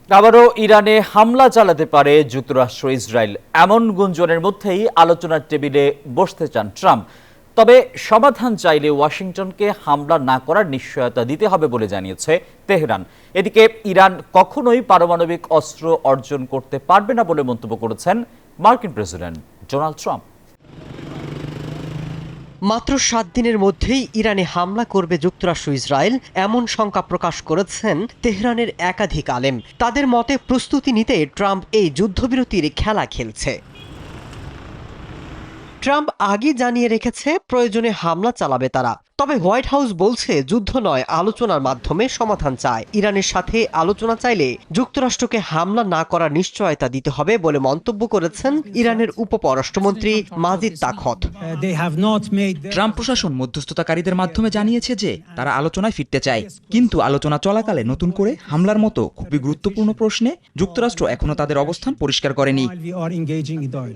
আবারও ইরানে হামলা চালাতে পারে যুক্তরাষ্ট্র ইসরায়েল, এমন গুঞ্জনের মধ্যেই আলোচনার টেবিলে বসতে চান ট্রাম্প। তবে সমাধান চাইলে ওয়াশিংটনকে হামলা না করার নিশ্চয়তা দিতে হবে বলে জানিয়েছে তেহরান। এদিকে ইরান কখনোই পারমাণবিক অস্ত্র অর্জন করতে পারবে না বলে মন্তব্য করেছেন মার্কিন প্রেসিডেন্ট ডোনাল্ড ট্রাম্প। মাত্র 7 দিনের মধ্যেই ইরানে হামলা করবে যুক্তরাষ্ট্র ইসরায়েল, এমন শঙ্কা প্রকাশ করেছেন তেহরানের একাধিক আলেম। তাদের মতে প্রস্তুতি নিতে ট্রাম্প এই যুদ্ধবিরতির খেলা খেলছে। ট্রাম্প আগে জানিয়ে রেখেছে প্রয়োজনে হামলা চালাবে তারা। তবে হোয়াইট হাউস বলছে যুদ্ধ নয়, আলোচনার মাধ্যমে সমাধান চায়। ইরানের সাথে আলোচনা চাইলে যুক্তরাষ্ট্রকে হামলা না করার নিশ্চয়তা দিতে হবে বলে মন্তব্য করেছেন ইরানের উপপররাষ্ট্রমন্ত্রী মাজিদ তাখত। ট্রাম্প প্রশাসন মধ্যস্থতাকারীদের মাধ্যমে জানিয়েছে যে তারা আলোচনায় ফিরতে চায়, কিন্তু আলোচনা চলাকালে নতুন করে হামলার মতো খুবই গুরুত্বপূর্ণ প্রশ্নে যুক্তরাষ্ট্র এখনো তাদের অবস্থান পরিষ্কার করেনি।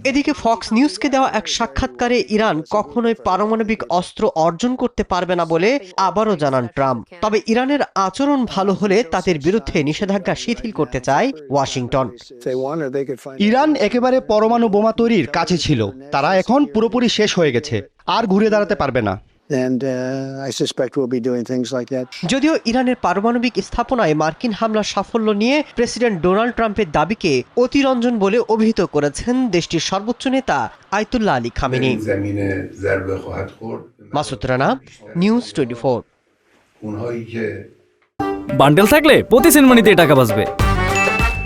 এদিকে ফক্স নিউজকে দেওয়া এক সাক্ষাৎকারে ইরান কখনোই পারমাণবিক অস্ত্র অর্জন করতে পারবে না বলে আবারও জানান ট্রাম্প। তবে ইরানের আচরণ ভালো হলে তাদের বিরুদ্ধে নিষেধাজ্ঞা শিথিল করতে চায় ওয়াশিংটন। ইরান একেবারে পরমাণু বোমা তৈরির কাছে ছিল, তারা এখন পুরোপুরি শেষ হয়ে গেছে, আর ঘুরে দাঁড়াতে পারবে না। যদিও ইরানের পারমাণবিক স্থাপনায় মার্কিন হামলার সাফল্য নিয়ে প্রেসিডেন্ট ডোনাল্ড ট্রাম্পের দাবিকে অতিরঞ্জন বলে অভিহিত করেছেন দেশটির সর্বোচ্চ নেতা Ayatollah Ali Khamenei. Masud Rana, news 24। Bundle থাকলে প্রতি সেনমানিতে টাকা বাঁচবে।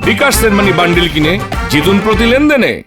বিকাশ সেনমানি বান্ডিল কিনে জিতুন প্রতি লেনদেনে।